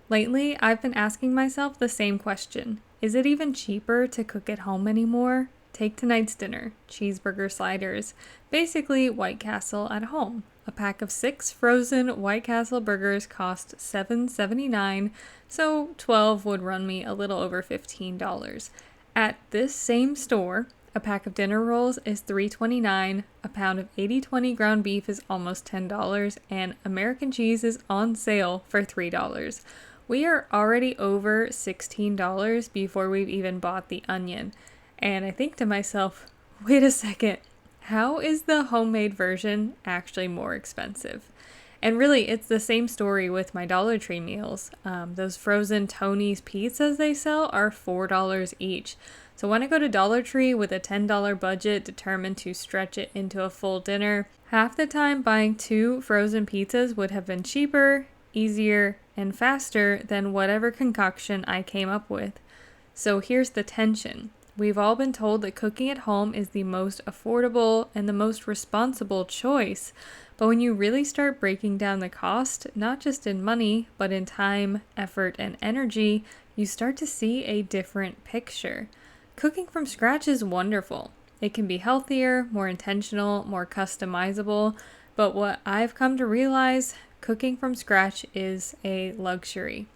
Lately, I've been asking myself the same question. Is it even cheaper to cook at home anymore? Take tonight's dinner, cheeseburger sliders, basically White Castle at home. A pack of 6 frozen White Castle burgers cost $7.79, so 12 would run me a little over $15. At this same store, a pack of dinner rolls is $3.29, a pound of 80/20 ground beef is almost $10, and American cheese is on sale for $3. We are already over $16 before we've even bought the onion. And I think to myself, wait a second, how is the homemade version actually more expensive? And really, it's the same story with my Dollar Tree meals. Those frozen Tony's pizzas they sell are $4 each. So when I go to Dollar Tree with a $10 budget determined to stretch it into a full dinner, half the time buying 2 frozen pizzas would have been cheaper, easier, and faster than whatever concoction I came up with. So here's the tension. We've all been told that cooking at home is the most affordable and the most responsible choice. But when you really start breaking down the cost, not just in money, but in time, effort, and energy, you start to see a different picture. Cooking from scratch is wonderful. It can be healthier, more intentional, more customizable, but what I've come to realize, cooking from scratch is a luxury.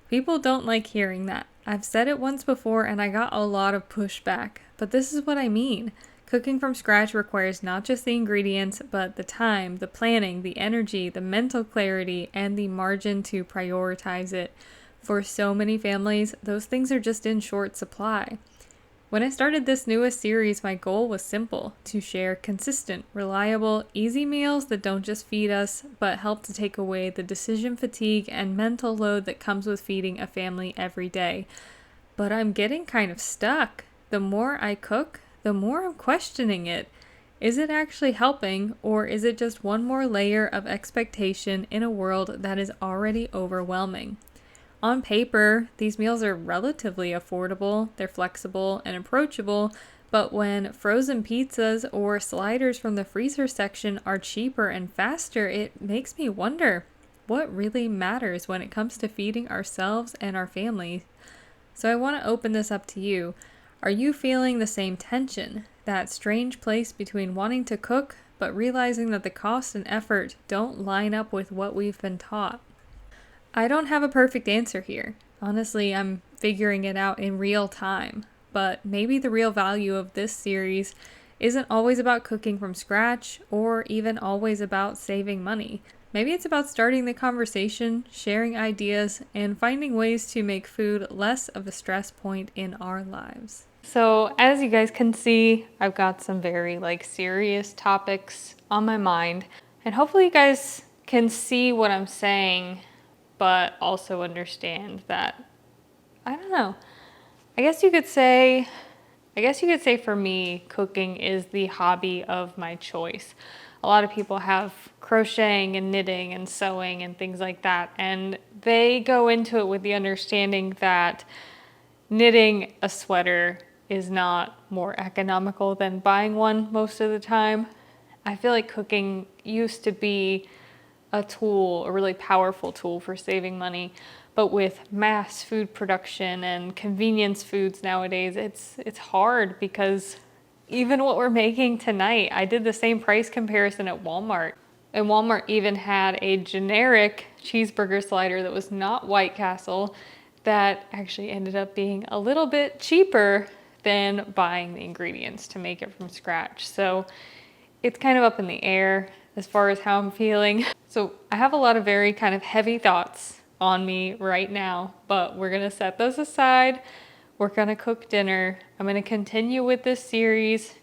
People don't like hearing that. I've said it once before and I got a lot of pushback, but this is what I mean. Cooking from scratch requires not just the ingredients, but the time, the planning, the energy, the mental clarity, and the margin to prioritize it. For so many families, those things are just in short supply. When I started this newest series, my goal was simple: to share consistent, reliable, easy meals that don't just feed us, but help to take away the decision fatigue and mental load that comes with feeding a family every day. But I'm getting kind of stuck. The more I cook, the more I'm questioning it. Is it actually helping, or is it just one more layer of expectation in a world that is already overwhelming? On paper, these meals are relatively affordable, they're flexible and approachable, but when frozen pizzas or sliders from the freezer section are cheaper and faster, it makes me wonder what really matters when it comes to feeding ourselves and our family. So I want to open this up to you. Are you feeling the same tension, that strange place between wanting to cook but realizing that the cost and effort don't line up with what we've been taught? I don't have a perfect answer here. Honestly, I'm figuring it out in real time. But maybe the real value of this series isn't always about cooking from scratch or even always about saving money. Maybe it's about starting the conversation, sharing ideas, and finding ways to make food less of a stress point in our lives. So as you guys can see, I've got some very serious topics on my mind. And hopefully you guys can see what I'm saying, but also understand that, I don't know, I guess you could say for me, cooking is the hobby of my choice. A lot of people have crocheting and knitting and sewing and things like that, and they go into it with the understanding that knitting a sweater is not more economical than buying one most of the time. I feel like cooking used to be a tool, a really powerful tool for saving money. But with mass food production and convenience foods nowadays, it's hard because even what we're making tonight, I did the same price comparison at Walmart. And Walmart even had a generic cheeseburger slider that was not White Castle that actually ended up being a little bit cheaper than buying the ingredients to make it from scratch. So it's kind of up in the air as far as how I'm feeling. So I have a lot of very kind of heavy thoughts on me right now, but we're gonna set those aside. We're gonna cook dinner. I'm gonna continue with this series.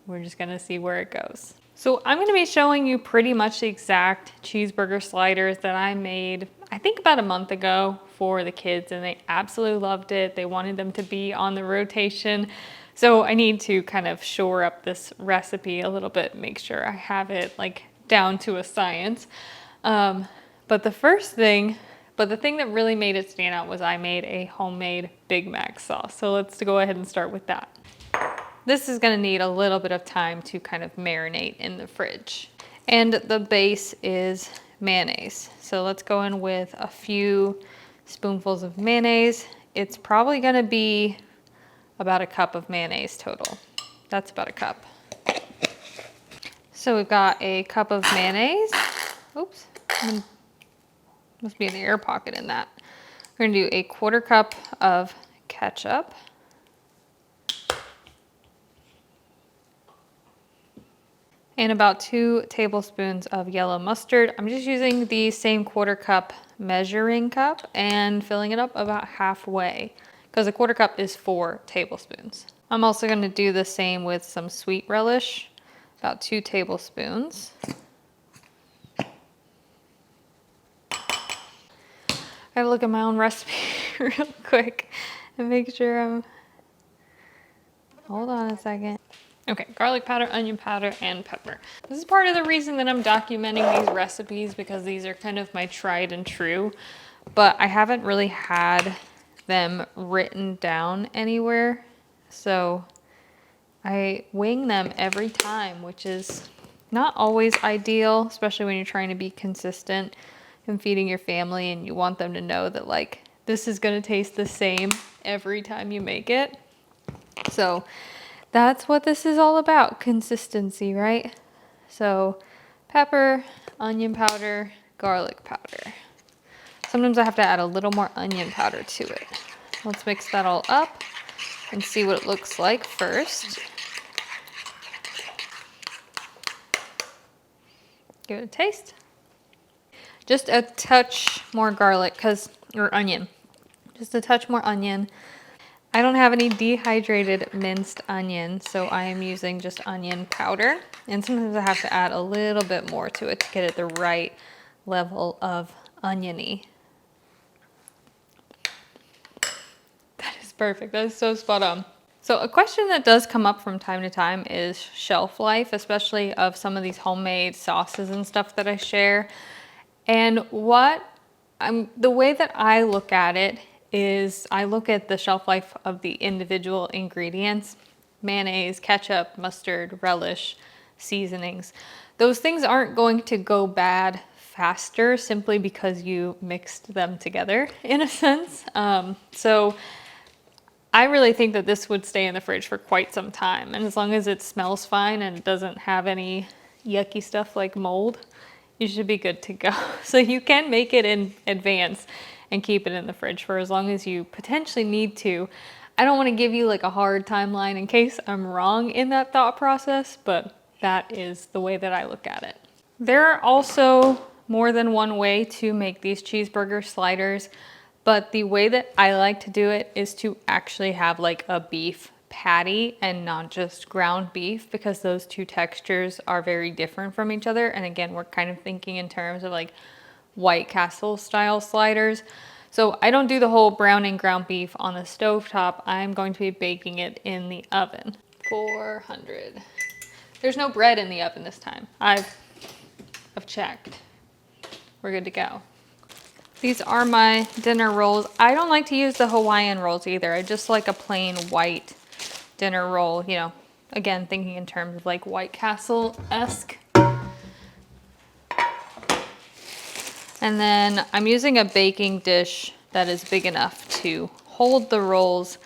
We're just gonna see where it goes. So I'm gonna be showing you pretty much the exact cheeseburger sliders that I made, I think about a month ago for the kids, and they absolutely loved it. They wanted them to be on the rotation. So I need to kind of shore up this recipe a little bit, make sure I have it down to a science. But the thing that really made it stand out was I made a homemade Big Mac sauce. So let's go ahead and start with that. This is gonna need a little bit of time to kind of marinate in the fridge. And the base is mayonnaise. So let's go in with a few spoonfuls of mayonnaise. It's probably gonna be about a cup of mayonnaise total. That's about a cup. So we've got a cup of mayonnaise. Oops, must be an air pocket in that. We're gonna do a 1/4 cup of ketchup. And about 2 tablespoons of yellow mustard. I'm just using the same 1/4 cup measuring cup and filling it up about halfway because a 1/4 cup is 4 tablespoons. I'm also going to do the same with some sweet relish, about 2 tablespoons. I gotta look at my own recipe real quick and make sure I'm, hold on a second. Okay, garlic powder, onion powder, and pepper. This is part of the reason that I'm documenting these recipes because these are kind of my tried and true, but I haven't really had them written down anywhere. So I wing them every time, which is not always ideal, especially when you're trying to be consistent and feeding your family and you want them to know that like, this is gonna taste the same every time you make it. So that's what this is all about, consistency, right? So pepper, onion powder, garlic powder. Sometimes I have to add a little more onion powder to it. Let's mix that all up and see what it looks like first. Give it a taste. Just a touch more garlic, or onion. Just a touch more onion. I don't have any dehydrated minced onion, so I am using just onion powder. And sometimes I have to add a little bit more to it to get it the right level of oniony. That is perfect. That is so spot on. So a question that does come up from time to time is shelf life, especially of some of these homemade sauces and stuff that I share. And the way that I look at it is I look at the shelf life of the individual ingredients: mayonnaise, ketchup, mustard, relish, seasonings. Those things aren't going to go bad faster simply because you mixed them together, in a sense. So I really think that this would stay in the fridge for quite some time. And as long as it smells fine and it doesn't have any yucky stuff like mold, you should be good to go. So you can make it in advance and keep it in the fridge for as long as you potentially need to. I don't want to give you like a hard timeline in case I'm wrong in that thought process, but that is the way that I look at it. There are also more than one way to make these cheeseburger sliders, but the way that I like to do it is to actually have like a beef patty and not just ground beef, because those two textures are very different from each other. And again, we're kind of thinking in terms of like White Castle style sliders. So I don't do the whole browning ground beef on the stovetop. I'm going to be baking it in the oven. 400. There's no bread in the oven this time. I've checked. We're good to go. These are my dinner rolls. I don't like to use the Hawaiian rolls either. I just like a plain white dinner roll, you know, again, thinking in terms of like White Castle-esque. And then I'm using a baking dish that is big enough to hold the rolls,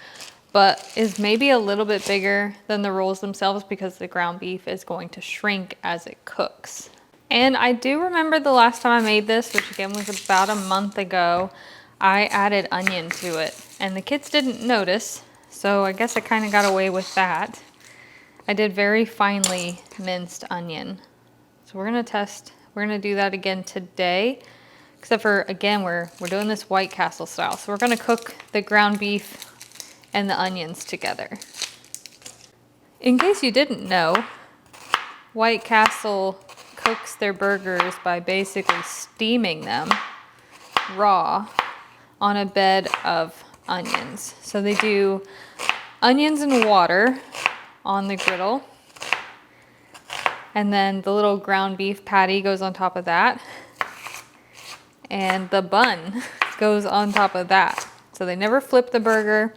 but is maybe a little bit bigger than the rolls themselves because the ground beef is going to shrink as it cooks. And I do remember the last time I made this, which again was about a month ago, I added onion to it and the kids didn't notice. So I guess I kind of got away with that. I did very finely minced onion. So we're gonna do that again today. Except for, again, we're doing this White Castle style. So we're gonna cook the ground beef and the onions together. In case you didn't know, White Castle cooks their burgers by basically steaming them raw on a bed of onions. So they do onions and water on the griddle. And then the little ground beef patty goes on top of that. And the bun goes on top of that. So they never flip the burger.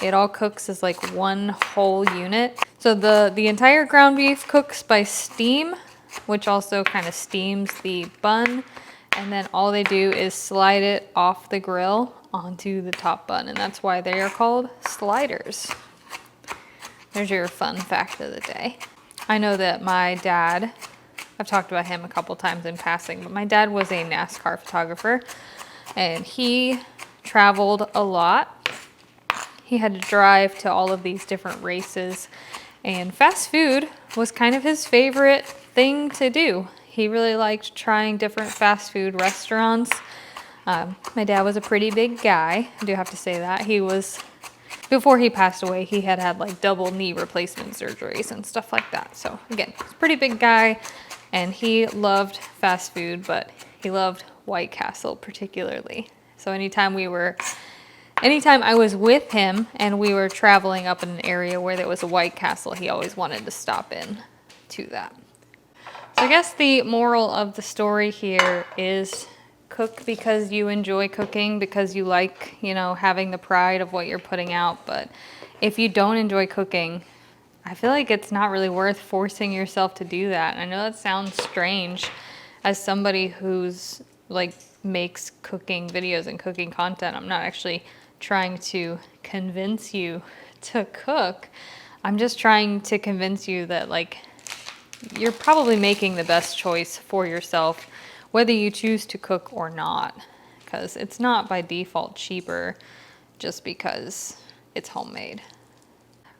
It all cooks as like one whole unit. So the entire ground beef cooks by steam, which also kind of steams the bun. and then all they do is slide it off the grill onto the top bun, and that's why they are called sliders. There's your fun fact of the day. I know that my dad, I've talked about him a couple times in passing, but my dad was a NASCAR photographer and he traveled a lot. He had to drive to all of these different races, and fast food was kind of his favorite thing to do. He really liked trying different fast food restaurants. My dad was a pretty big guy. I do have to say that. He was, before he passed away, he had like double knee replacement surgeries and stuff like that. So again, he's a pretty big guy and he loved fast food, but he loved White Castle particularly. So anytime I was with him and we were traveling up in an area where there was a White Castle, he always wanted to stop in to that. So I guess the moral of the story here is cook because you enjoy cooking, because you like, you know, having the pride of what you're putting out. But if you don't enjoy cooking, I feel like it's not really worth forcing yourself to do that. And I know that sounds strange as somebody who's like makes cooking videos and cooking content. I'm not actually trying to convince you to cook. I'm just trying to convince you that like you're probably making the best choice for yourself, whether you choose to cook or not, because it's not by default cheaper just because it's homemade.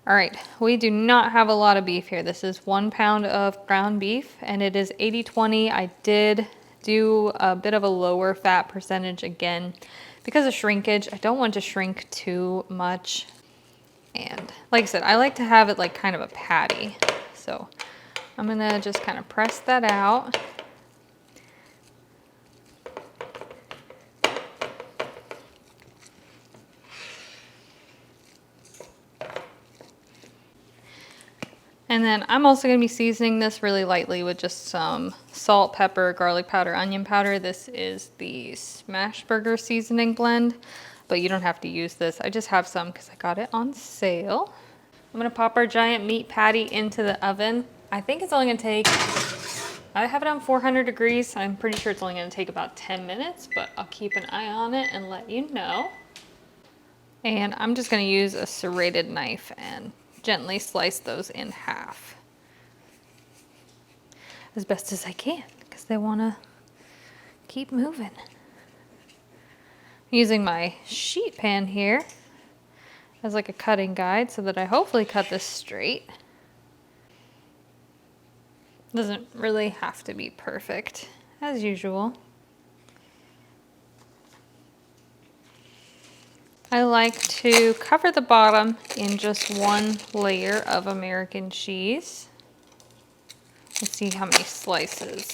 All right, we do not have a lot of beef here. This is 1 pound of ground beef and it is 80-20. I did do a bit of a lower fat percentage again because of shrinkage. I don't want to shrink too much. And like I said, I like to have it like kind of a patty. So I'm gonna just kind of press that out. And then I'm also going to be seasoning this really lightly with just some salt, pepper, garlic powder, onion powder. This is the Smash Burger seasoning blend, but you don't have to use this. I just have some because I got it on sale. I'm going to pop our giant meat patty into the oven. I think it's only going to take, I have it on 400 degrees. I'm pretty sure it's only going to take about 10 minutes, but I'll keep an eye on it and let you know. And I'm just going to use a serrated knife and gently slice those in half as best as I can because they want to keep moving. I'm using my sheet pan here as like a cutting guide so that I hopefully cut this straight. Doesn't really have to be perfect as usual. I like to cover the bottom in just one layer of American cheese. Let's see how many slices.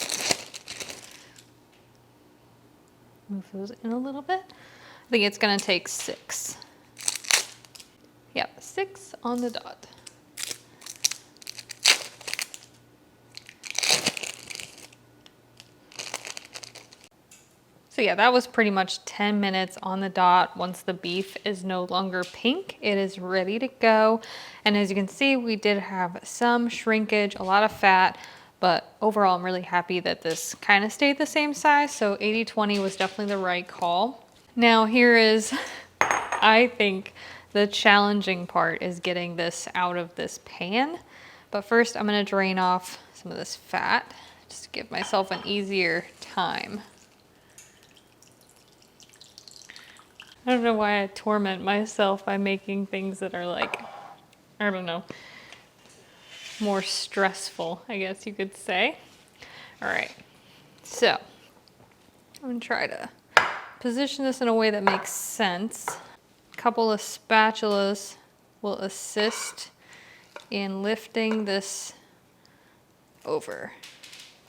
Move those in a little bit. I think it's gonna take 6. Yep, 6 on the dot. So yeah, that was pretty much 10 minutes on the dot. Once the beef is no longer pink, it is ready to go. And as you can see, we did have some shrinkage, a lot of fat, but overall I'm really happy that this kind of stayed the same size. So 80-20 was definitely the right call. Now here is, I think, the challenging part is getting this out of this pan. But first I'm gonna drain off some of this fat just to give myself an easier time. I don't know why I torment myself by making things that are like, I don't know, more stressful, I guess you could say. All right, so I'm gonna try to position this in a way that makes sense. A couple of spatulas will assist in lifting this over.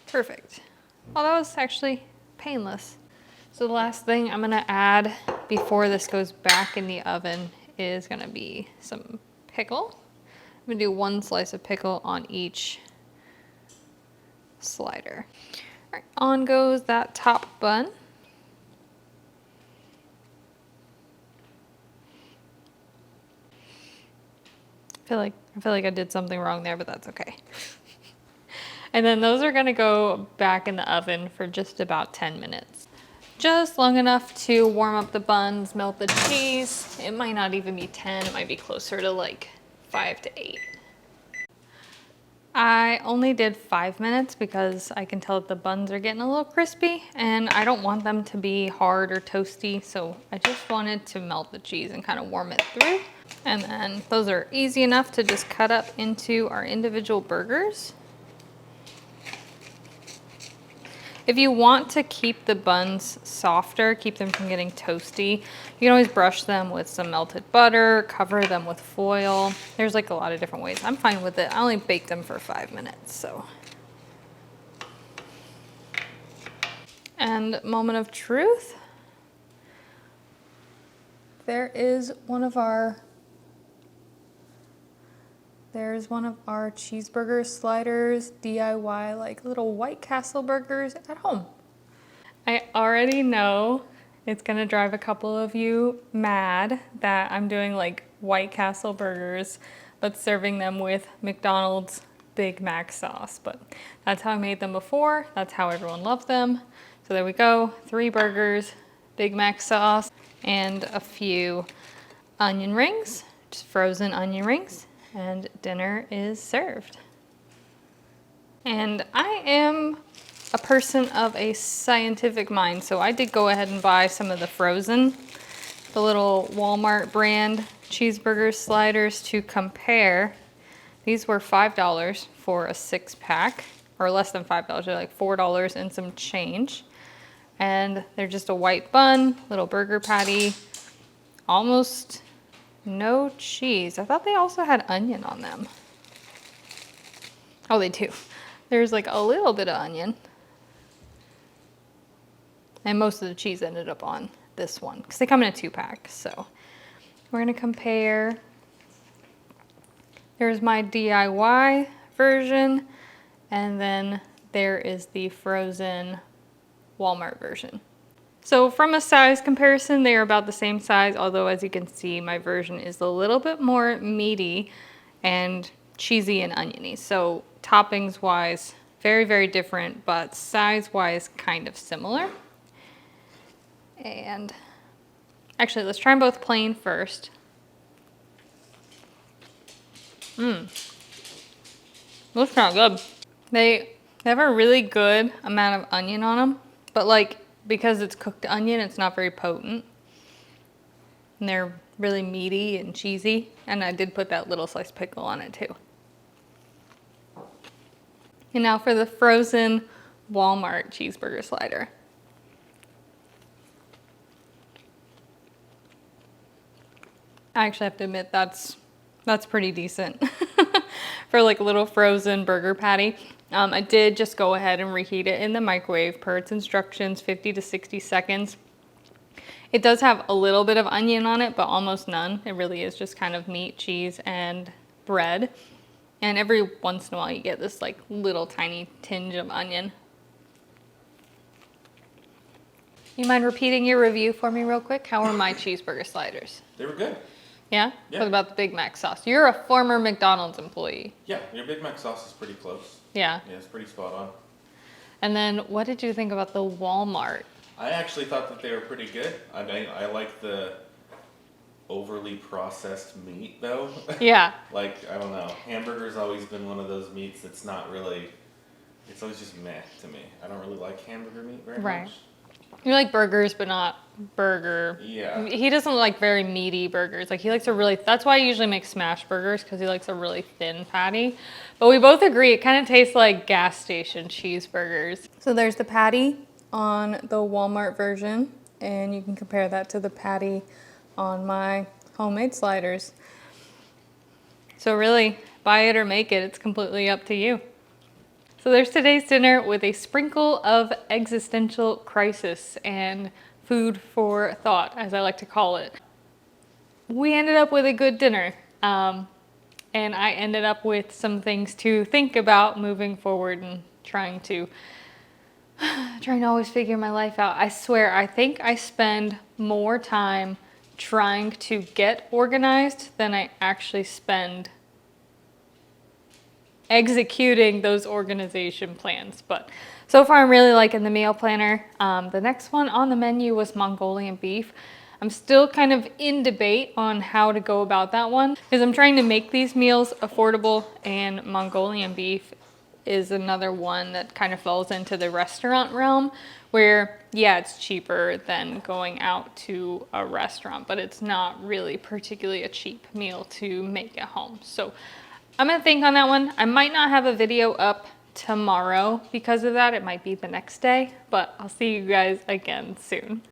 Perfect. Oh, that was actually painless. So the last thing I'm gonna add before this goes back in the oven is gonna be some pickle. I'm gonna do 1 slice of pickle on each slider. All right, on goes that top bun. I feel like I did something wrong there, but that's okay. And then those are gonna go back in the oven for just about 10 minutes. Just long enough to warm up the buns, melt the cheese. It might not even be 10, it might be closer to like 5 to 8. I only did 5 minutes because I can tell that the buns are getting a little crispy and I don't want them to be hard or toasty, so I just wanted to melt the cheese and kind of warm it through. And then those are easy enough to just cut up into our individual burgers. If you want to keep the buns softer, keep them from getting toasty, you can always brush them with some melted butter, cover them with foil. There's like a lot of different ways. I'm fine with it. I only baked them for 5 minutes, so. And moment of truth. There's one of our cheeseburger sliders, DIY, like little White Castle burgers at home. I already know it's gonna drive a couple of you mad that I'm doing like White Castle burgers, but serving them with McDonald's Big Mac sauce. But that's how I made them before. That's how everyone loved them. So there we go, 3 burgers, Big Mac sauce, and a few onion rings, just frozen onion rings. And dinner is served. And I am a person of a scientific mind, so I did go ahead and buy some of the frozen, the little Walmart brand cheeseburger sliders to compare. These were $5 for a 6-pack, or less than $5, they're like $4 and some change. And they're just a white bun, little burger patty, almost no cheese. I thought they also had onion on them. Oh, they do. There's like a little bit of onion. And most of the cheese ended up on this one because they come in a 2-pack. So we're gonna compare. There's my DIY version, and then there is the frozen Walmart version. So from a size comparison, they are about the same size, although as you can see, my version is a little bit more meaty and cheesy and oniony. So toppings wise, very, very different, but size wise, kind of similar. And actually, let's try them both plain first. Those kind of good. They have a really good amount of onion on them, but like, because it's cooked onion, it's not very potent. And they're really meaty and cheesy. And I did put that little sliced pickle on it too. And now for the frozen Walmart cheeseburger slider. I actually have to admit that's pretty decent for like a little frozen burger patty. I did just go ahead and reheat it in the microwave per its instructions, 50 to 60 seconds. It does have a little bit of onion on it, but almost none. It really is just kind of meat, cheese, and bread. And every once in a while you get this like little tiny tinge of onion. You mind repeating your review for me real quick? How were my cheeseburger sliders? They were good. Yeah? Yeah. What about the Big Mac sauce? You're a former McDonald's employee. Yeah, your Big Mac sauce is pretty close. Yeah. Yeah, it's pretty spot on. And then what did you think about the Walmart? I actually thought that they were pretty good. I like the overly processed meat though. Yeah. Like, I don't know, hamburger's always been one of those meats that's not really, it's always just meh to me. I don't really like hamburger meat very much. You like burgers, but not burger. Yeah. He doesn't like very meaty burgers. Like he likes a really, that's why I usually make smash burgers, because he likes a really thin patty. But we both agree it kind of tastes like gas station cheeseburgers. So there's the patty on the Walmart version, and you can compare that to the patty on my homemade sliders. So really, buy it or make it, it's completely up to you. So there's today's dinner with a sprinkle of existential crisis and food for thought, as I like to call it. We ended up with a good dinner, and I ended up with some things to think about moving forward and trying to always figure my life out. I swear, I think I spend more time trying to get organized than I actually spend executing those organization plans. But so far I'm really liking the meal planner. The next one on the menu was Mongolian beef. I'm still kind of in debate on how to go about that one because I'm trying to make these meals affordable, and Mongolian beef is another one that kind of falls into the restaurant realm where, yeah, it's cheaper than going out to a restaurant, but it's not really particularly a cheap meal to make at home. So I'm gonna think on that one. I might not have a video up tomorrow because of that. It might be the next day, but I'll see you guys again soon.